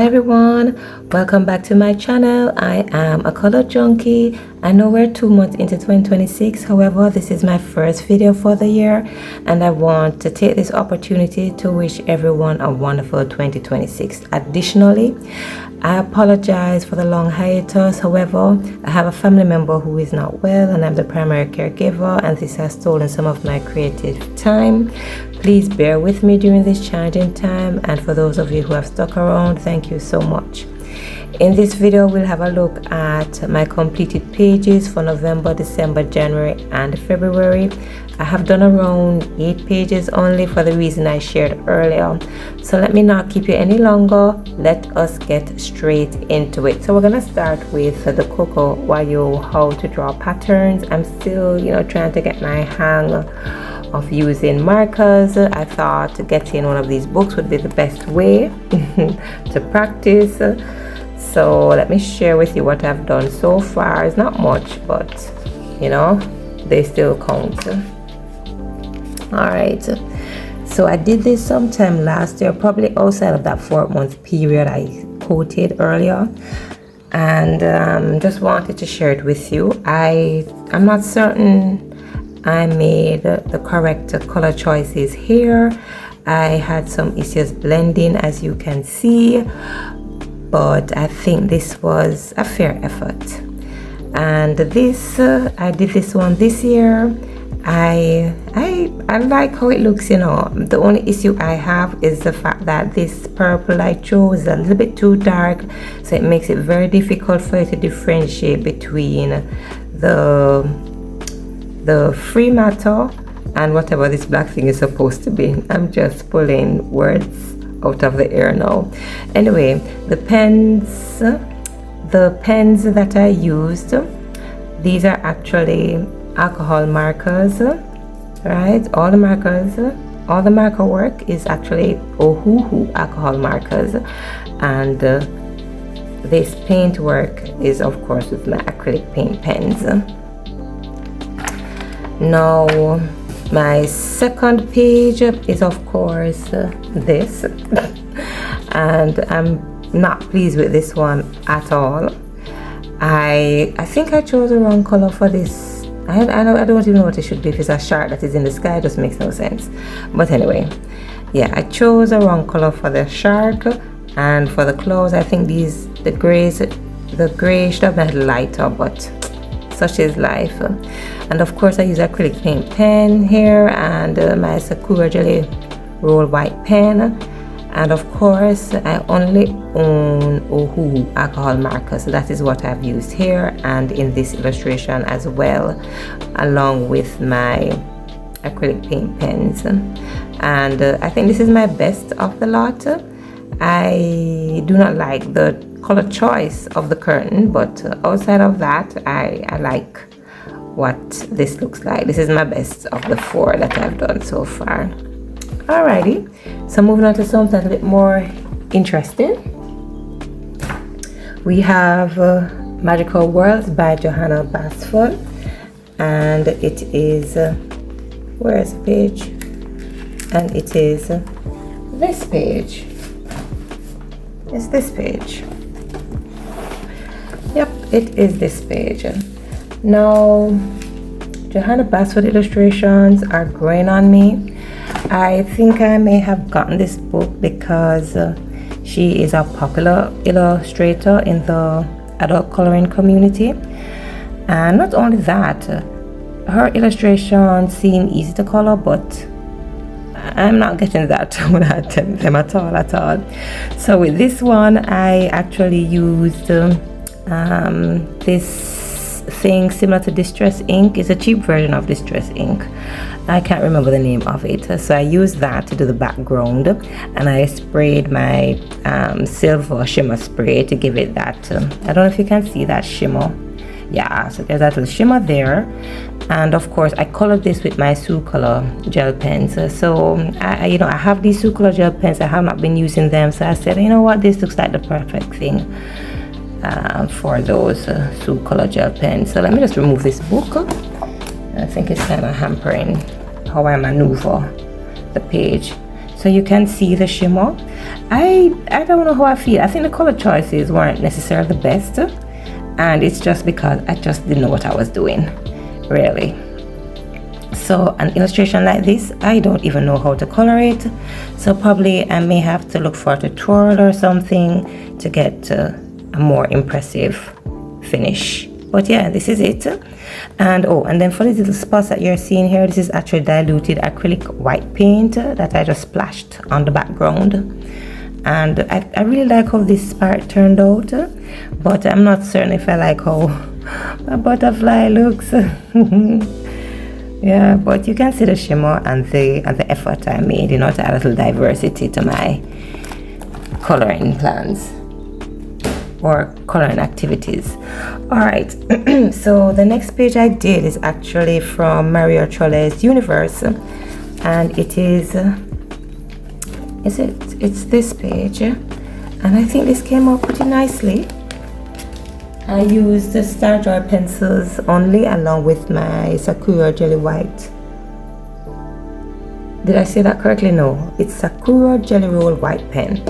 Hi everyone, welcome back to my channel. I am a color junkie. I know we're 2 months into 2026, however this is my first video for the year and I want to take this opportunity to wish everyone a wonderful 2026. Additionally, I apologize for the long hiatus. However, I have a family member who is not well and I'm the primary caregiver, and this has stolen some of my creative time. Please bear with me during this challenging time, and for those of you who have stuck around, thank you so much. In this video, we'll have a look at my completed pages for November, December, January, and February. I have done around 8 pages only for the reason I shared earlier. So let me not keep you any longer. Let us get straight into it. So we're gonna start with the Coco Wayo How to Draw Patterns. I'm still, trying to get my hang of using markers. I thought getting one of these books would be the best way to practice. So let me share with you what I've done so far. It's not much, but they still count. All right, so I did this sometime last year, probably outside of that 4-month period I quoted earlier, and just wanted to share it with you. I'm not certain I made the correct color choices here. I had some issues blending, as you can see, but I think this was a fair effort. And this I did this one this year. I like how it looks. The only issue I have is the fact that this purple I chose is a little bit too dark, so it makes it very difficult for you to differentiate between the free matter and whatever this black thing is supposed to be. I'm just pulling words out of the air now. Anyway, the pens that I used, these are actually alcohol markers, right? All the marker work is actually Ohuhu alcohol markers, and this paint work is of course with my acrylic paint pens. Now my second page is of course this and I'm not pleased with this one at all. I think I chose the wrong color for this. I don't even know what it should be. If it's a shark that is in the sky, it just makes no sense. But anyway, yeah, I chose the wrong color for the shark, and for the clothes I think the gray should have been lighter, but such is life. And of course I use acrylic paint pen here and my Sakura Jelly Roll White pen, and of course I only own Ohuhu alcohol marker, so that is what I've used here and in this illustration as well, along with my acrylic paint pens. And I think this is my best of the lot. I do not like the color choice of the curtain, but outside of that I like what this looks like. This is my best of the 4 that I've done so far. Alrighty, so moving on to something a little bit more interesting. We have Magical Worlds by Johanna Basford, and it is where is the page? And it is this page. It's this page. Yep, it is this page. Now, Johanna Basford illustrations are growing on me. I think I may have gotten this book because she is a popular illustrator in the adult coloring community, and not only that, her illustrations seem easy to color, but I'm not getting that when I attempt them at all. So with this one I actually used this thing similar to Distress ink. It's a cheap version of Distress ink. I can't remember the name of it, so I used that to do the background, and I sprayed my silver shimmer spray to give it that I don't know if you can see that shimmer. Yeah, so there's that little shimmer there, and of course I colored this with my Color gel pens. So I have these Color gel pens. I have not been using them, so I said, you know what, this looks like the perfect thing for those Color gel pens. So let me just remove this book. I think it's kind of hampering how I maneuver the page. so you can see the shimmer. I don't know how I feel. I think the color choices weren't necessarily the best, and it's just because I just didn't know what I was doing, really. So an illustration like this, I don't even know how to color it, so probably I may have to look for a tutorial or something to get a more impressive finish. But yeah, this is it. And and then for these little spots that you're seeing here, this is actually diluted acrylic white paint that I just splashed on the background. And I really like how this part turned out, but I'm not certain if I like how my butterfly looks. Yeah, but you can see the shimmer and the effort I made, you know, to add a little diversity to my coloring plans or coloring activities. All right, so the next page I did is actually from Mario Trolle's Universe, and it is it's this page, and I think this came out pretty nicely. I used the Star Joy pencils only, along with my Sakura Jelly White. Did I say that correctly? No, it's Sakura Jelly Roll White pen.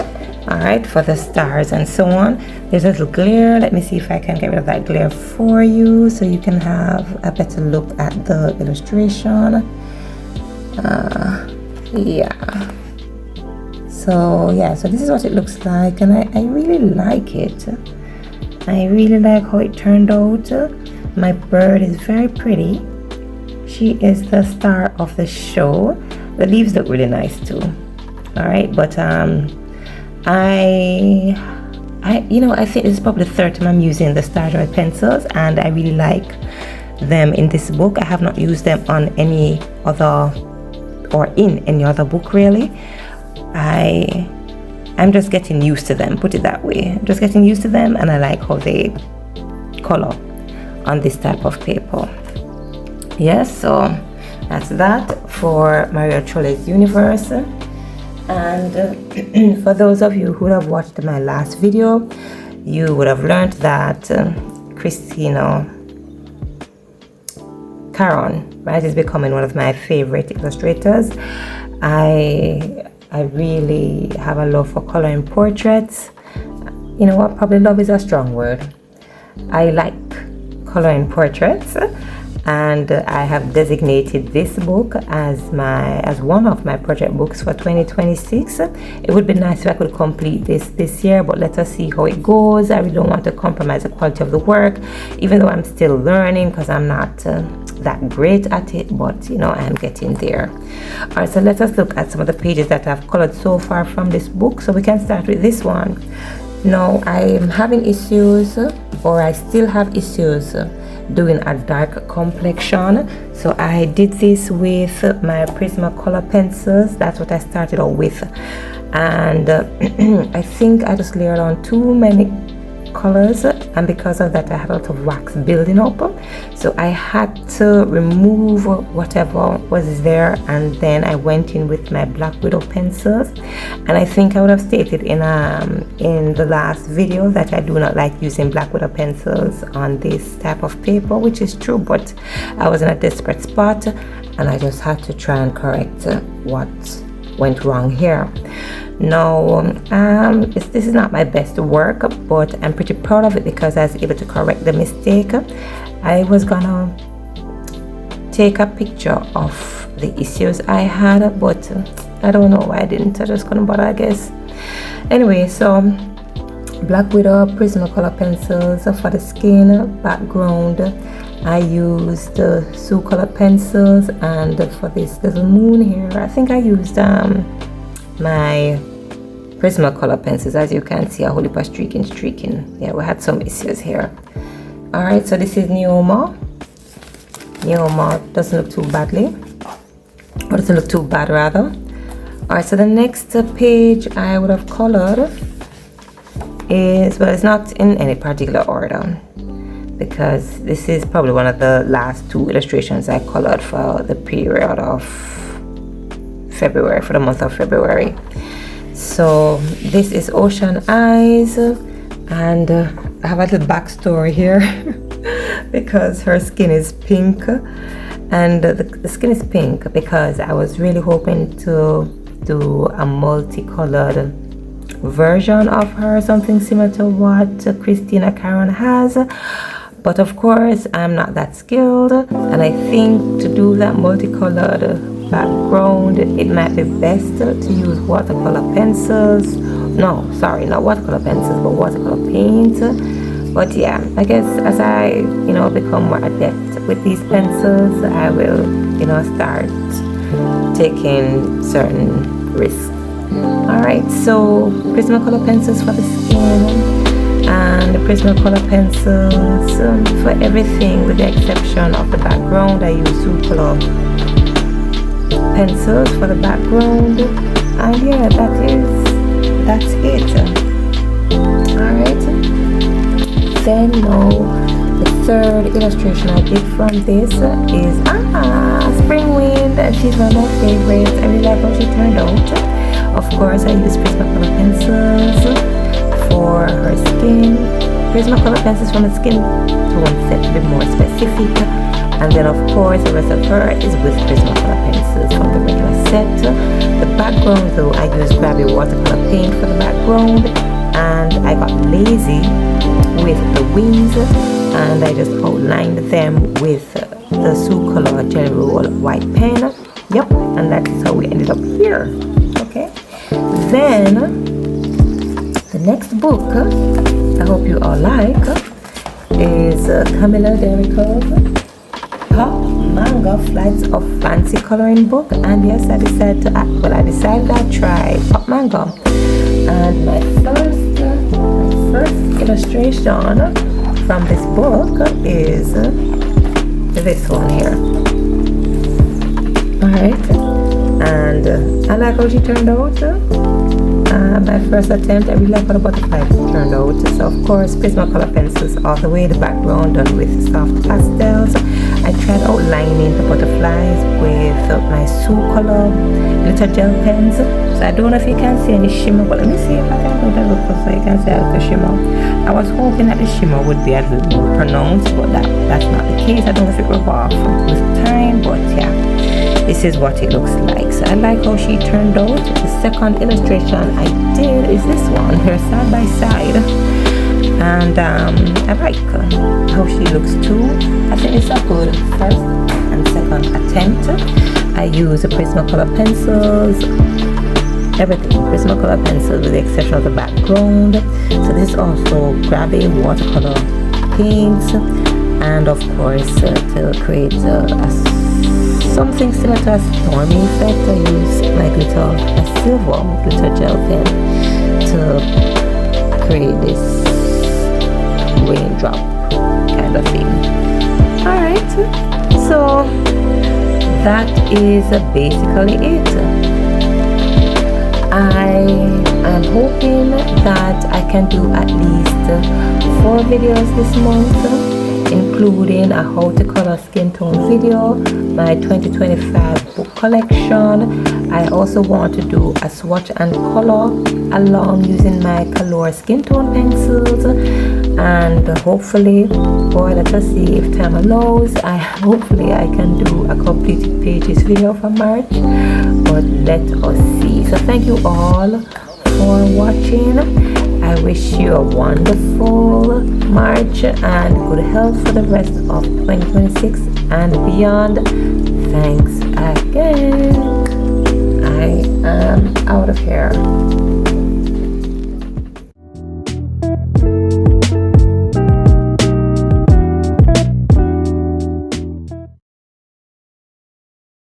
All right, for the stars and so on. There's a little glare. Let me see if I can get rid of that glare for you so you can have a better look at the illustration. Yeah. So this is what it looks like, and I really like it. I really like how it turned out. My bird is very pretty. She is the star of the show. The leaves look really nice too. All right, but I think this is probably the third time I'm using the Star Joy pencils, and I really like them in this book. I have not used them on any other or in any other book really. I'm just getting used to them, put it that way. I'm just getting used to them, and I like how they color on this type of paper. Yes, so that's that for Mario Trolle's Universe. And for those of you who have watched my last video, you would have learned that Christina Caron, right, is becoming one of my favorite illustrators. I really have a love for coloring portraits. You know what, probably love is a strong word. I like coloring portraits, and I have designated this book as one of my project books for 2026. It would be nice if I could complete this year, but let us see how it goes. I really don't want to compromise the quality of the work, even though I'm still learning, because I'm not that great at it, but you know, I am getting there. All right, so let us look at some of the pages that I've colored so far from this book. So we can start with this one. Now I'm having issues, or I still have issues doing a dark complexion, so I did this with my Prismacolor pencils. That's what I started out with, and I think I just layered on too many colors, and because of that I had a lot of wax building up, so I had to remove whatever was there, and then I went in with my Black Widow pencils. And I think I would have stated in the last video that I do not like using Black Widow pencils on this type of paper, which is true, but I was in a desperate spot and I just had to try and correct what went wrong here. Now this is not my best work, but I'm pretty proud of it because I was able to correct the mistake. I was gonna take a picture of the issues I had, but I don't know why I didn't. I just couldn't bother, I guess. Anyway, so Black Widow Prismacolor pencils for the skin background. I used Sioux color pencils, and for this little moon here, I think I used my Prismacolor pencils. As you can see, a whole heap of streaking. Yeah, we had some issues here. All right, so this is Neoma. Neoma doesn't look too badly, or doesn't look too bad rather. All right, so the next page I would have colored is, well, it's not in any particular order, because this is probably one of the last two illustrations I colored for the period of February, for the month of February. So this is Ocean Eyes, and I have a little backstory here because her skin is pink, and the skin is pink because I was really hoping to do a multicolored version of her, something similar to what Christina Caron has. But of course, I'm not that skilled, and I think to do that multicolored background, it might be best to use watercolor pencils. No, sorry, not watercolor pencils, but watercolor paint. But yeah, I guess as I, become more adept with these pencils, I will, start taking certain risks. Alright, so Prismacolor pencils for the skin, and the Prismacolor pencils for everything with the exception of the background. I use Color pencils for the background, and yeah, that's it. Alright, then now the third illustration I did from this is Spring Wind, and she's one of my favorites. I really like how she turned out. Of course, I use Prismacolor pencils for her skin. Prismacolor pencils from the skin tone set to be more specific, and then of course the rest of her is with Prismacolor pencils from the regular set. The background though, I use Grabby watercolor paint for the background, and I got lazy with the wings, and I just outlined them with the Color Jelly Roll white pen. Yep, and that's how we ended up here. Okay, then the next book I hope you all like is Camilla Derrico's Pop Manga Flights of Fancy Coloring book. And yes, I decided to try Pop Manga, and my first illustration from this book is this one here. Alright, and I like how she turned out. My first attempt, I really like how the butterfly turned out. So of course, Prismacolor pencils all the way, the background done with soft pastels. I tried outlining the butterflies with my Color glitter gel pens. So I don't know if you can see any shimmer, but let me see if I can put that up so you can see the shimmer. I was hoping that the shimmer would be a little more pronounced, but that's not the case. I don't know if it will go off with time, but yeah, this is what it looks like. So I like how she turned out. The second illustration I did is this one here, side by side, and I like how she looks too. I think it's a good first and second attempt. I use the Prismacolor pencils, everything Prismacolor pencils with the exception of the background. So this is also Grabby watercolor paints, and of course to create something similar to a stormy effect, I use my silver glitter gel pen to create this raindrop kind of thing. Alright, so that is basically it. I am hoping that I can do at least 4 videos this month, including a how to color skin tone video, my 2025 book collection. I also want to do a swatch and color along using my Color skin tone pencils, and hopefully, boy, let us see if time allows, hopefully I can do a completed pages video for March, but let us see. So thank you all for watching. I wish you a wonderful March and good health for the rest of 2026 and beyond. Thanks again. I am out of here.